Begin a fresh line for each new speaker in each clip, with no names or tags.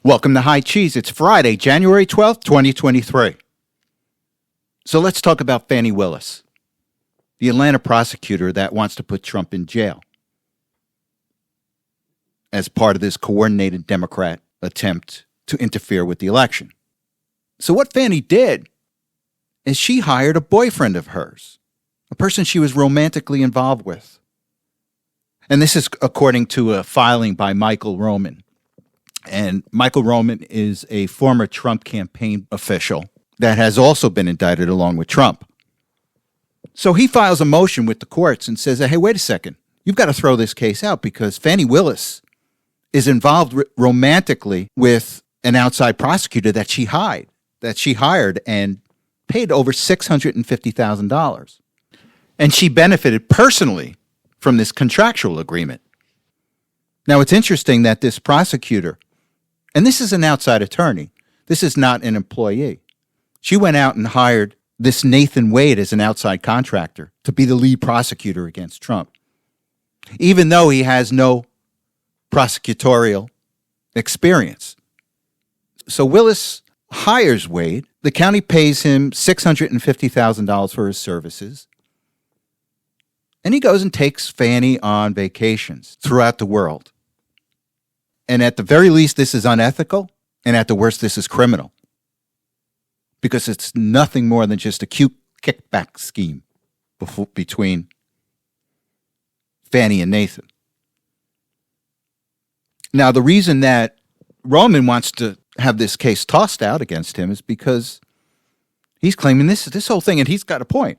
Welcome to High Cheese. It's Friday, January 12th, 2023. So let's talk about Fani Willis, the Atlanta prosecutor that wants to put Trump in jail as part of this coordinated Democrat attempt to interfere with the election. So what Fani did is she hired a boyfriend of hers, a person she was romantically involved with. And this is according to a filing by Michael Roman. And Michael Roman is a former Trump campaign official that has also been indicted along with Trump. So he files a motion with the courts and says, hey, wait a second. You've got to throw this case out because Fani Willis is involved romantically with an outside prosecutor that she hired and paid over $650,000. And she benefited personally from this contractual agreement. Now, it's interesting that this prosecutor, and this is an outside attorney, this is not an employee. She went out and hired this Nathan Wade as an outside contractor to be the lead prosecutor against Trump, even though he has no prosecutorial experience. So Willis hires Wade. The county pays him $650,000 for his services. And he goes and takes Fani on vacations throughout the world. And at the very least, this is unethical. And at the worst, this is criminal. Because it's nothing more than just a cute kickback scheme between Fani and Nathan. Now, the reason that Roman wants to have this case tossed out against him is because he's claiming this whole thing, and he's got a point,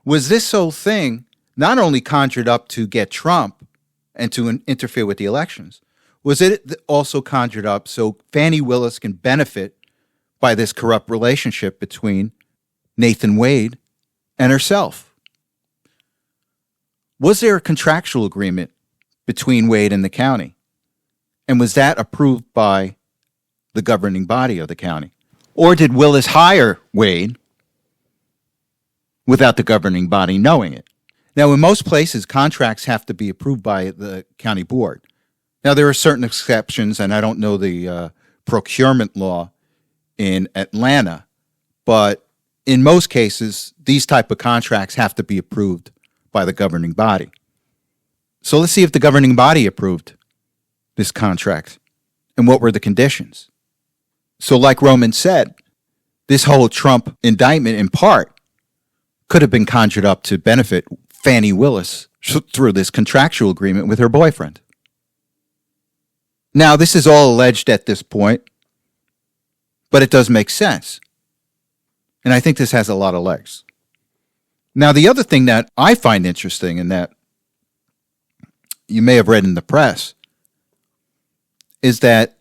was this whole thing not only conjured up to get Trump and to interfere with the elections, was it also conjured up so Fani Willis can benefit by this corrupt relationship between Nathan Wade and herself? Was there a contractual agreement between Wade and the county? And was that approved by the governing body of the county? Or did Willis hire Wade without the governing body knowing it? Now, in most places, contracts have to be approved by the county board. Now, there are certain exceptions, and I don't know the procurement law in Atlanta, but in most cases, these type of contracts have to be approved by the governing body. So let's see if the governing body approved this contract and what were the conditions. So like Roman said, this whole Trump indictment in part could have been conjured up to benefit Fani Willis through this contractual agreement with her boyfriend. Now, this is all alleged at this point, but it does make sense. And I think this has a lot of legs. Now, the other thing that I find interesting and that you may have read in the press is that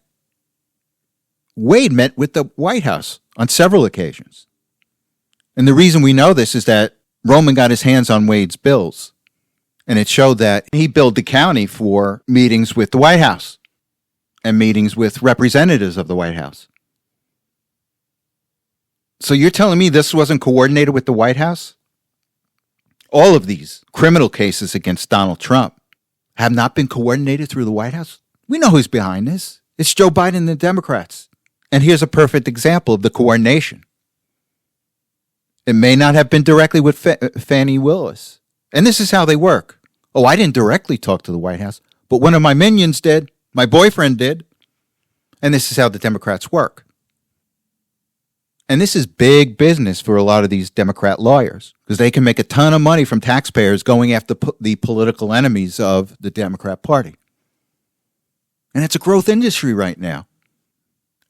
Wade met with the White House on several occasions. And the reason we know this is that Roman got his hands on Wade's bills, and it showed that he billed the county for meetings with the White House and meetings with representatives of the White House. So you're telling me this wasn't coordinated with the White House? All of these criminal cases against Donald Trump have not been coordinated through the White House? We know who's behind this. It's Joe Biden and the Democrats. And here's a perfect example of the coordination. It may not have been directly with Fani Willis. And this is how they work. Oh, I didn't directly talk to the White House, but one of my minions did. My boyfriend did. And this is how the Democrats work. And this is big business for a lot of these Democrat lawyers because they can make a ton of money from taxpayers going after the political enemies of the Democrat Party. And it's a growth industry right now.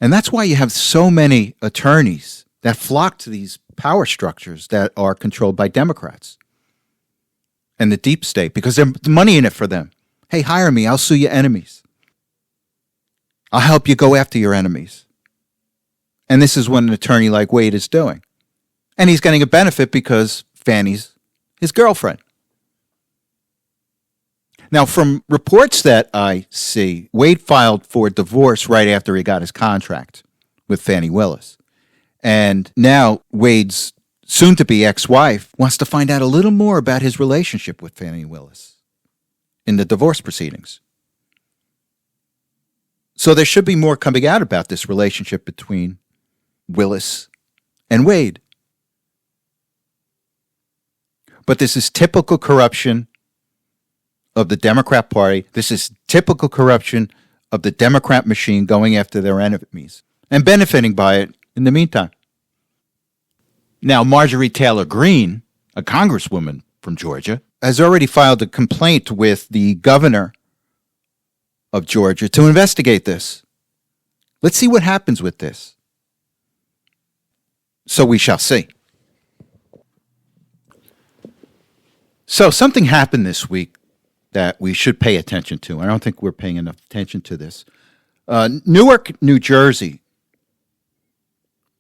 And that's why you have so many attorneys that flock to these power structures that are controlled by Democrats and the deep state because there's money in it for them. Hey, hire me. I'll sue your enemies. I'll help you go after your enemies. And this is what an attorney like Wade is doing. And he's getting a benefit because Fani's his girlfriend. Now, from reports that I see, Wade filed for divorce right after he got his contract with Fani Willis. And now Wade's soon-to-be ex-wife wants to find out a little more about his relationship with Fani Willis in the divorce proceedings. So there should be more coming out about this relationship between Willis and Wade. But this is typical corruption of the Democrat Party. This is typical corruption of the Democrat machine going after their enemies and benefiting by it in the meantime. Now, Marjorie Taylor Greene, a congresswoman from Georgia, has already filed a complaint with the governor of Georgia to investigate this. Let's see what happens with this. So we shall see. So something happened this week that we should pay attention to. I don't think we're paying enough attention to this. Newark, New Jersey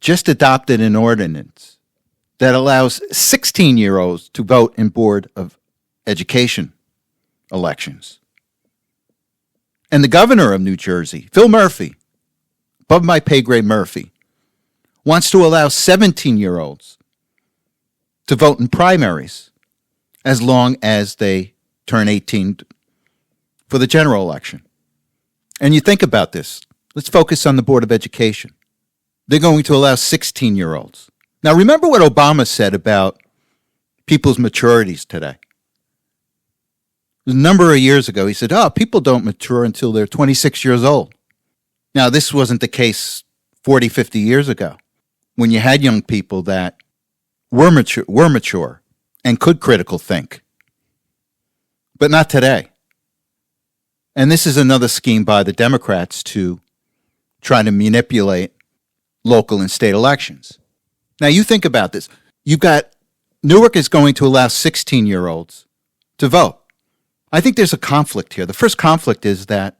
just adopted an ordinance that allows 16-year-olds to vote in Board of Education elections. And the governor of New Jersey, Phil Murphy, above my pay grade Murphy, wants to allow 17-year-olds to vote in primaries as long as they turn 18 for the general election. And you think about this. Let's focus on the Board of Education. They're going to allow 16-year-olds. Now, remember what Obama said about people's maturities today. A number of years ago, he said, people don't mature until they're 26 years old. Now, this wasn't the case 40, 50 years ago when you had young people that were mature and could critical think. But not today. And this is another scheme by the Democrats to try to manipulate local and state elections. Now, you think about this. You've got Newark is going to allow 16-year-olds to vote. I think there's a conflict here. The first conflict is that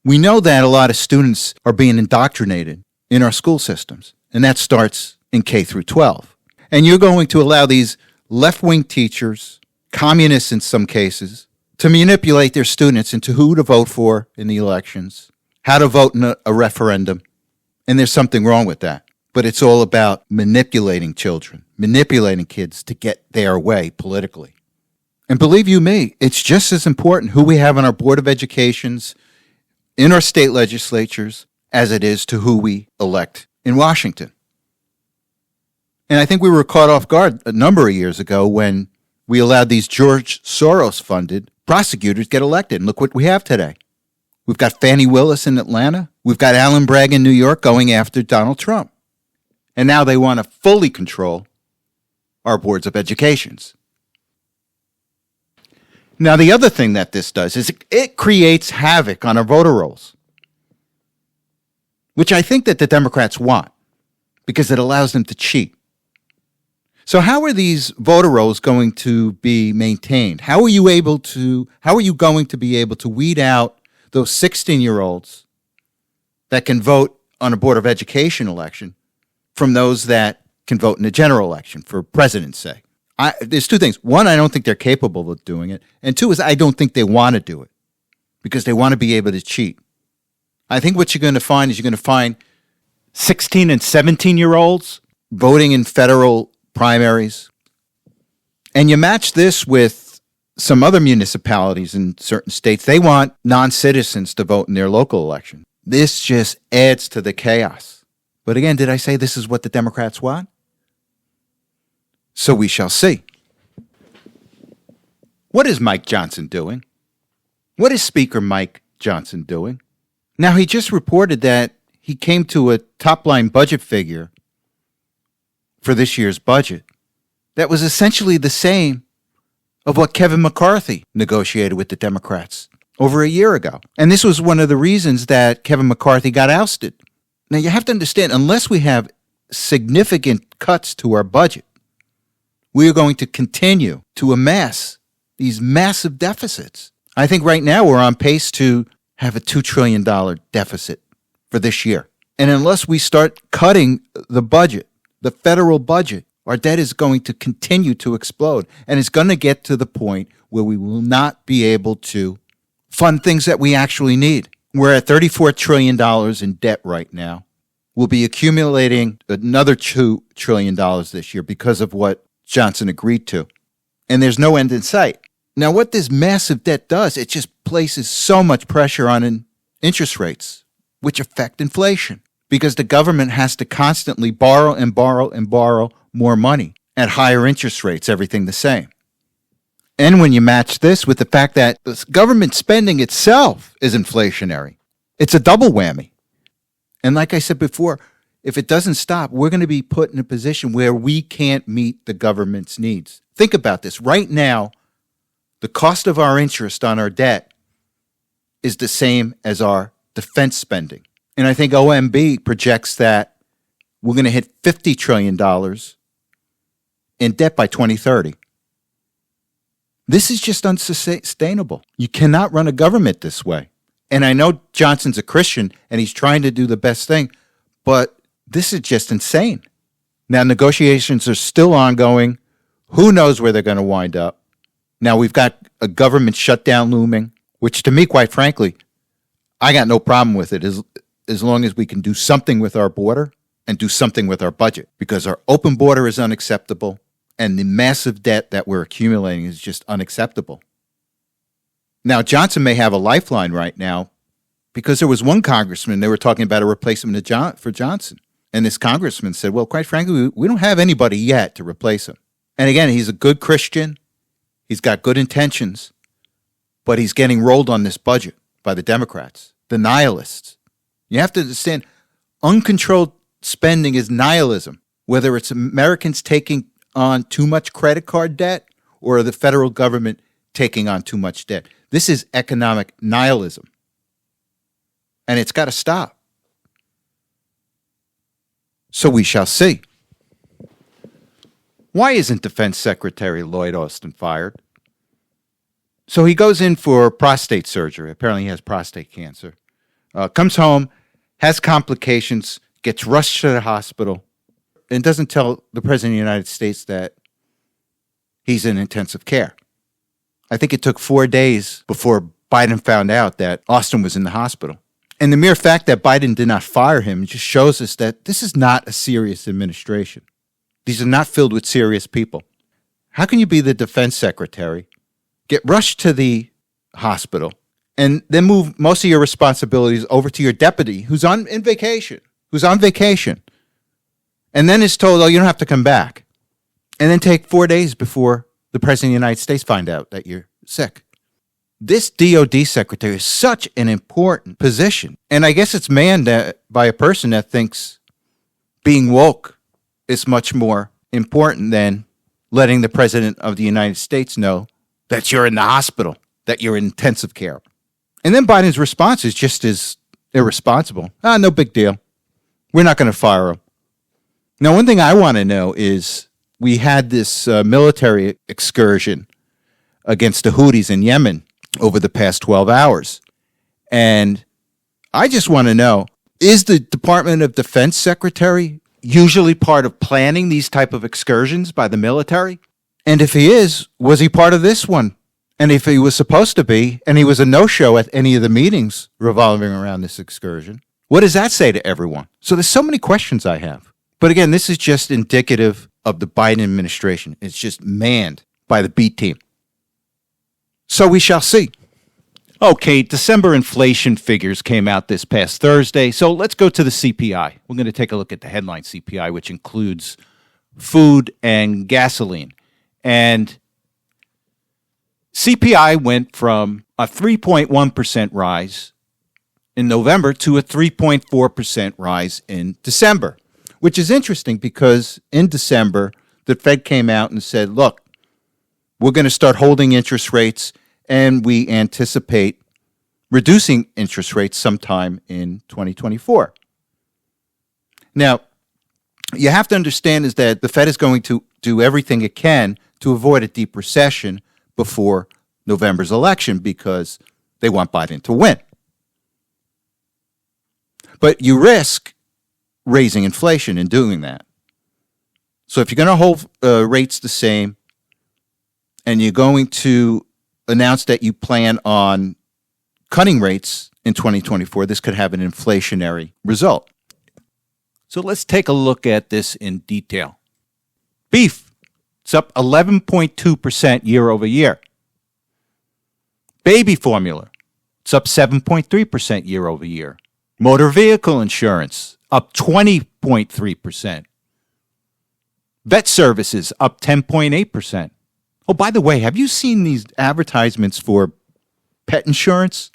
we know that a lot of students are being indoctrinated in our school systems, and that starts in K through 12. And you're going to allow these left-wing teachers, communists in some cases, to manipulate their students into who to vote for in the elections, how to vote in a referendum, and there's something wrong with that. But it's all about manipulating children, manipulating kids to get their way politically. And believe you me, it's just as important who we have on our Board of Educations, in our state legislatures, as it is to who we elect in Washington. And I think we were caught off guard a number of years ago when we allowed these George Soros-funded prosecutors get elected. And look what we have today. We've got Fani Willis in Atlanta. We've got Alan Bragg in New York going after Donald Trump. And now they want to fully control our boards of educations. Now, the other thing that this does is it creates havoc on our voter rolls, which I think that the Democrats want because it allows them to cheat. So how are these voter rolls going to be maintained? How are you going to be able to weed out those 16-year-olds that can vote on a Board of Education election from those that can vote in a general election for president's sake? There's two things. One, I don't think they're capable of doing it. And two is I don't think they want to do it because they want to be able to cheat. I think what you're going to find is you're going to find 16 and 17-year-olds voting in federal primaries. And you match this with some other municipalities in certain states. They want non-citizens to vote in their local election. This just adds to the chaos. But again, did I say this is what the Democrats want? So we shall see. What is Mike Johnson doing? What is Speaker Mike Johnson doing? Now, he just reported that he came to a top-line budget figure for this year's budget that was essentially the same of what Kevin McCarthy negotiated with the Democrats over a year ago. And this was one of the reasons that Kevin McCarthy got ousted. Now, you have to understand, unless we have significant cuts to our budget, we are going to continue to amass these massive deficits. I think right now we're on pace to have a $2 trillion deficit for this year. And unless we start cutting the budget, the federal budget, our debt is going to continue to explode. And it's going to get to the point where we will not be able to fund things that we actually need. We're at $34 trillion in debt right now. We'll be accumulating another $2 trillion this year because of what Johnson agreed to. And there's no end in sight. Now, what this massive debt does, it just places so much pressure on interest rates which affect inflation because the government has to constantly borrow and borrow and borrow more money at higher interest rates, everything the same. And when you match this with the fact that the government spending itself is inflationary, it's a double whammy. And like I said before, if it doesn't stop, we're going to be put in a position where we can't meet the government's needs. Think about this. Right now, the cost of our interest on our debt is the same as our defense spending. And I think OMB projects that we're going to hit $50 trillion in debt by 2030. This is just unsustainable. You cannot run a government this way. And I know Johnson's a Christian and he's trying to do the best thing, but this is just insane. Now, negotiations are still ongoing. Who knows where they're going to wind up? Now, we've got a government shutdown looming, which to me, quite frankly, I got no problem with it as long as we can do something with our border and do something with our budget, because our open border is unacceptable and the massive debt that we're accumulating is just unacceptable. Now, Johnson may have a lifeline right now because there was one congressman, they were talking about a replacement for Johnson. And this congressman said, well, quite frankly, we don't have anybody yet to replace him. And again, he's a good Christian. He's got good intentions, but he's getting rolled on this budget by the Democrats, the nihilists. You have to understand, uncontrolled spending is nihilism, whether it's Americans taking on too much credit card debt or the federal government taking on too much debt. This is economic nihilism, and it's got to stop. So we shall see. Why isn't Defense Secretary Lloyd Austin fired? So he goes in for prostate surgery. Apparently he has prostate cancer. Comes home, has complications, gets rushed to the hospital, and doesn't tell the President of the United States that he's in intensive care. I think it took 4 days before Biden found out that Austin was in the hospital. And the mere fact that Biden did not fire him just shows us that this is not a serious administration. These are not filled with serious people. How can you be the defense secretary, get rushed to the hospital, and then move most of your responsibilities over to your deputy who's on vacation, and then is told, oh, you don't have to come back, and then take 4 days before the President of the United States find out that you're sick? This DOD secretary is such an important position. And I guess it's manned by a person that thinks being woke is much more important than letting the President of the United States know that you're in the hospital, that you're in intensive care. And then Biden's response is just as irresponsible. No big deal. We're not going to fire him. Now, one thing I want to know is we had this military excursion against the Houthis in Yemen over the past 12 hours. And I just want to know, is the Department of Defense secretary usually part of planning these type of excursions by the military? And if he is, was he part of this one? And if he was supposed to be, and he was a no-show at any of the meetings revolving around this excursion, what does that say to everyone? So there's so many questions I have. But again, this is just indicative of the Biden administration. It's just manned by the B team. So we shall see. Okay, December inflation figures came out this past Thursday. So let's go to the CPI. We're going to take a look at the headline CPI, which includes food and gasoline. And CPI went from a 3.1% rise in November to a 3.4% rise in December, which is interesting because in December, the Fed came out and said, look, we're going to start holding interest rates, and we anticipate reducing interest rates sometime in 2024. Now, you have to understand is that the Fed is going to do everything it can to avoid a deep recession before November's election because they want Biden to win. But you risk raising inflation in doing that. So if you're going to hold rates the same and you're going to announce that you plan on cutting rates in 2024, this could have an inflationary result. So let's take a look at this in detail. Beef, it's up 11.2% year over year. Baby formula, it's up 7.3% year over year. Motor vehicle insurance up 20.3%. Vet services up 10.8%. Oh, by the way, have you seen these advertisements for pet insurance?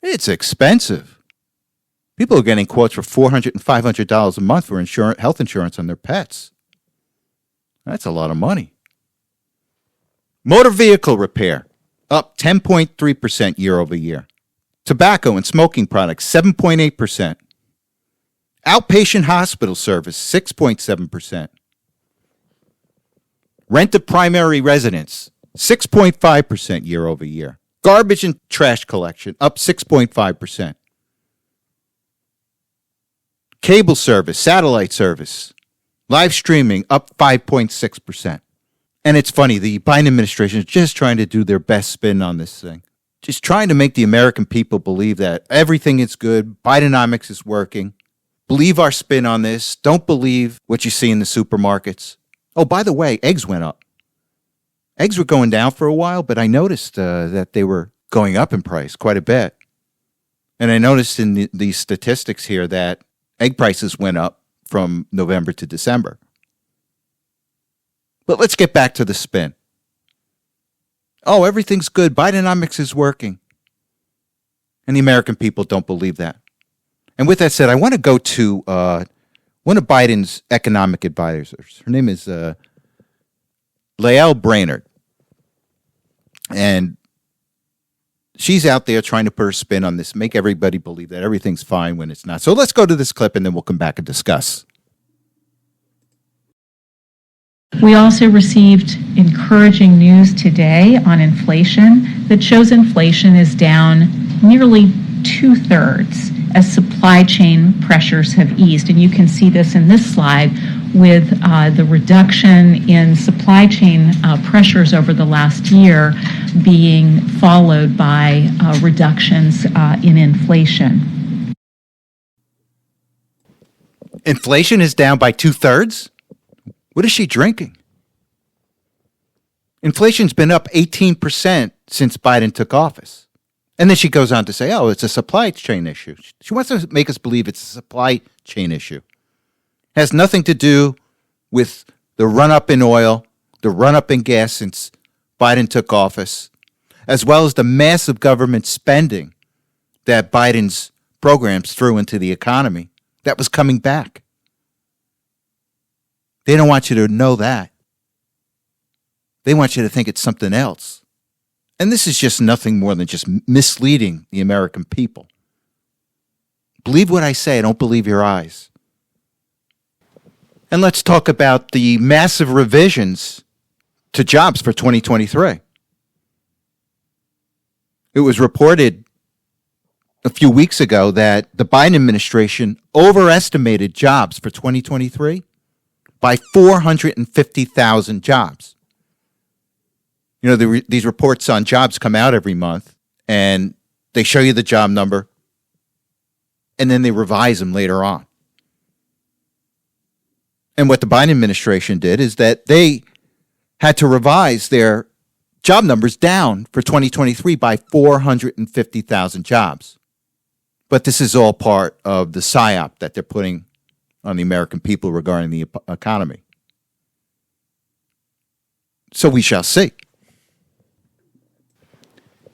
It's expensive. People are getting quotes for $400 and $500 a month for health insurance on their pets. That's a lot of money. Motor vehicle repair up 10.3% year over year. Tobacco and smoking products 7.8%. Outpatient hospital service 6.7%. Rent to primary residence 6.5% year over year. Garbage and trash collection up 6.5%. Cable service, satellite service, live streaming up 5.6%. And it's funny, the Biden administration is just trying to do their best spin on this thing. Just trying to make the American people believe that everything is good, Bidenomics is working. Believe our spin on this. Don't believe what you see in the supermarkets. Oh, by the way, eggs went up. Eggs were going down for a while, but I noticed that they were going up in price quite a bit. And I noticed in these statistics here that egg prices went up from November to December. But let's get back to the spin. Oh, everything's good. Bidenomics is working. And the American people don't believe that. And with that said, I want to go to one of Biden's economic advisors. Her name is Lael Brainerd. And she's out there trying to put her spin on this, make everybody believe that everything's fine when it's not. So let's go to this clip and then we'll come back and discuss.
We also received encouraging news today on inflation that shows inflation is down nearly 2/3 as supply chain pressures have eased. And you can see this in this slide with the reduction in supply chain pressures over the last year being followed by reductions in inflation.
Inflation is down by 2/3? What is she drinking? Inflation's been up 18% since Biden took office. And then she goes on to say, oh, it's a supply chain issue. She wants to make us believe it's a supply chain issue. It has nothing to do with the run-up in oil, the run-up in gas since Biden took office, as well as the massive government spending that Biden's programs threw into the economy that was coming back. They don't want you to know that. They want you to think it's something else. And this is just nothing more than just misleading the American people. Believe what I say, don't believe your eyes. And let's talk about the massive revisions to jobs for 2023. It was reported a few weeks ago that the Biden administration overestimated jobs for 2023 by 450,000 jobs. You know, these reports on jobs come out every month, and they show you the job number, and then they revise them later on. And what the Biden administration did is that they had to revise their job numbers down for 2023 by 450,000 jobs. But this is all part of the PSYOP that they're putting on the American people regarding the economy. So we shall see.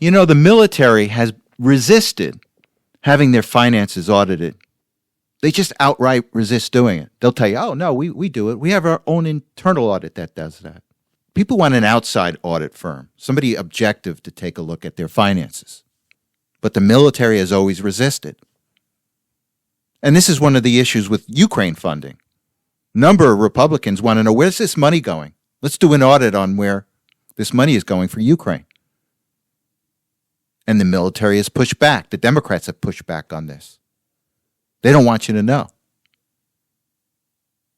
You know, the military has resisted having their finances audited. They just outright resist doing it. They'll tell you, oh, no, we do it. We have our own internal audit that does that. People want an outside audit firm, somebody objective to take a look at their finances. But the military has always resisted. And this is one of the issues with Ukraine funding. A number of Republicans want to know, where's this money going? Let's do an audit on where this money is going for Ukraine. And the military has pushed back. The Democrats have pushed back on this. They don't want you to know.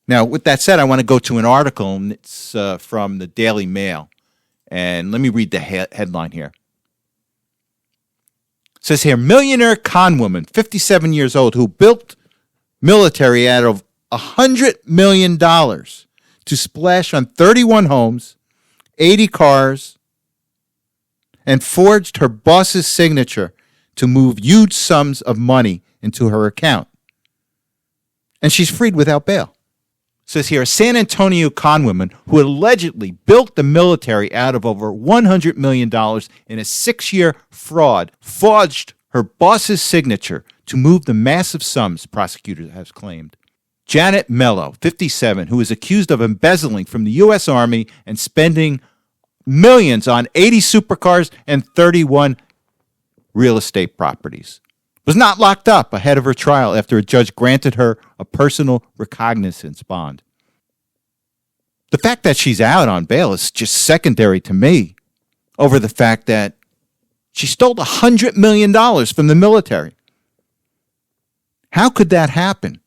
Now, with that said, I want to go to an article, and it's from the Daily Mail. And let me read the headline here. It says here, millionaire con woman, 57 years old, who built military out of $100 million to splash on 31 homes, 80 cars, and forged her boss's signature to move huge sums of money into her account. And she's freed without bail. It says here, a San Antonio conwoman who allegedly built the military out of over $100 million in a 6-year fraud forged her boss's signature to move the massive sums, prosecutors have claimed. Janet Mello, 57, who is accused of embezzling from the U.S. Army and spending millions on 80 supercars and 31 real estate properties, was not locked up ahead of her trial after a judge granted her a personal recognizance bond. The fact that she's out on bail is just secondary to me over the fact that she stole $100 million from the military. How could that happen?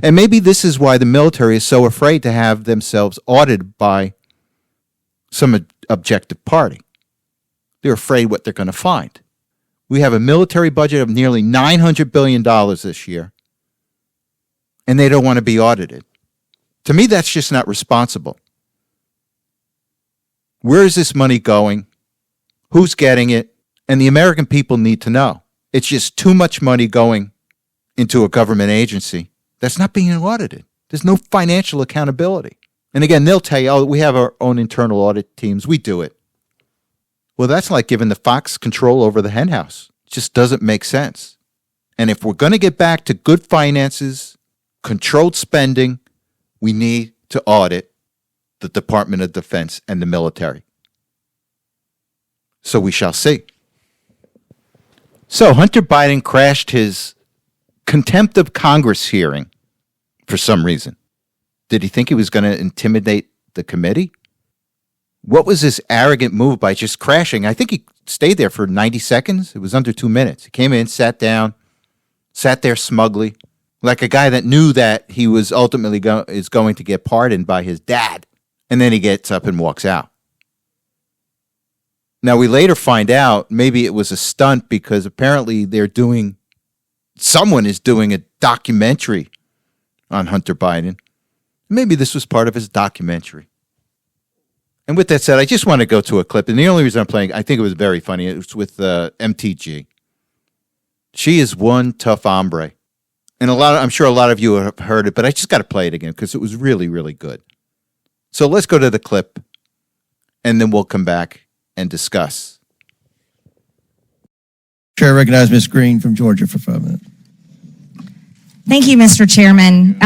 And maybe this is why the military is so afraid to have themselves audited by some objective party. They're afraid what they're going to find. We have a military budget of nearly $900 billion this year, and they don't want to be audited. To me, that's just not responsible. Where is this money going? Who's getting it? And the American people need to know. It's just too much money going into a government agency that's not being audited. There's no financial accountability. And again, they'll tell you, oh, we have our own internal audit teams. We do it. Well, that's like giving the fox control over the hen house. It just doesn't make sense. And if we're going to get back to good finances, controlled spending, we need to audit the Department of Defense and the military. So we shall see. So Hunter Biden crashed his contempt of Congress hearing for some reason. Did he think he was going to intimidate the committee? What was this arrogant move by just crashing? I think he stayed there for 90 seconds. It was under 2 minutes. He came in, sat down, sat there smugly, like a guy that knew that he was ultimately going to get pardoned by his dad. And then he gets up and walks out. Now, we later find out maybe it was a stunt because apparently someone is doing a documentary on Hunter Biden. Maybe this was part of his documentary. And with that said, I just want to go to a clip. And the only reason I'm playing, I think it was very funny. It was with MTG. She is one tough hombre. And I'm sure a lot of you have heard it, but I just got to play it again because it was really, really good. So let's go to the clip, and then we'll come back and discuss.
Chair, I recognize Ms. Green from Georgia for 5 minutes.
Thank you, Mr. Chairman.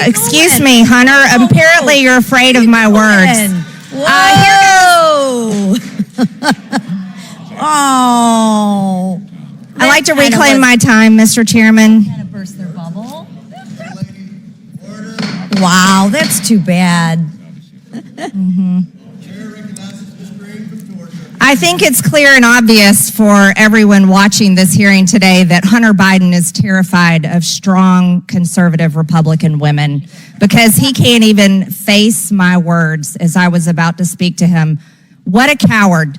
Excuse me, Hunter. Apparently you're afraid of my words.
Whoa! Oh.
I'd like to reclaim my time, Mr. Chairman.
Kind of burst their bubble. Wow, that's too bad.
I think it's clear and obvious for everyone watching this hearing today that Hunter Biden is terrified of strong conservative Republican women because he can't even face my words as I was about to speak to him. What a coward.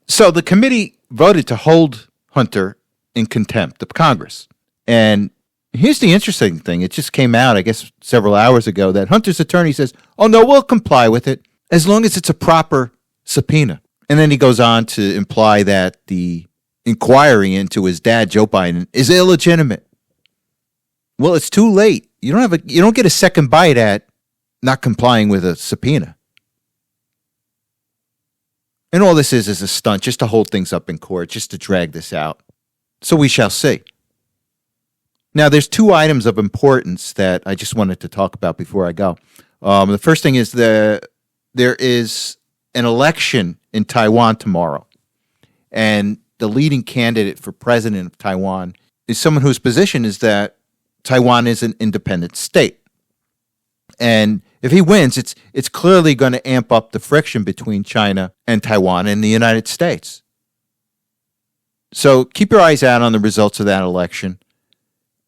So the committee voted to hold Hunter in contempt of Congress. And here's the interesting thing. It just came out, I guess, several hours ago that Hunter's attorney says, oh, no, we'll comply with it as long as it's a proper subpoena. And then he goes on to imply that the inquiry into his dad, Joe Biden, is illegitimate. Well, it's too late. You don't get a second bite at not complying with a subpoena. And all this is a stunt just to hold things up in court, just to drag this out. So we shall see. Now, there's 2 items of importance that I just wanted to talk about before I go. The first thing is there is an election in Taiwan tomorrow. And the leading candidate for president of Taiwan is someone whose position is that Taiwan is an independent state. And if he wins, it's clearly going to amp up the friction between China and Taiwan and the United States. So keep your eyes out on the results of that election.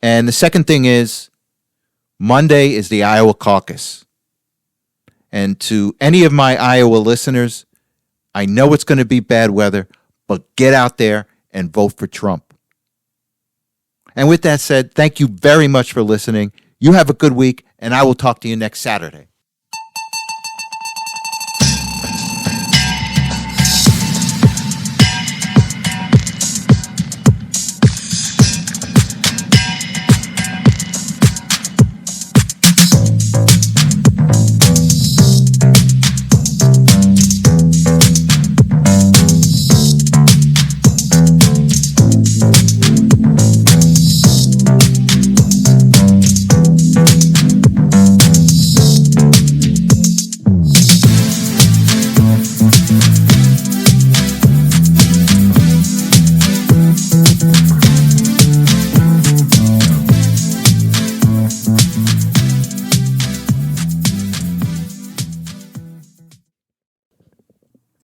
And the second thing is, Monday is the Iowa caucus. And to any of my Iowa listeners, I know it's going to be bad weather, but get out there and vote for Trump. And with that said, thank you very much for listening. You have a good week, and I will talk to you next Saturday.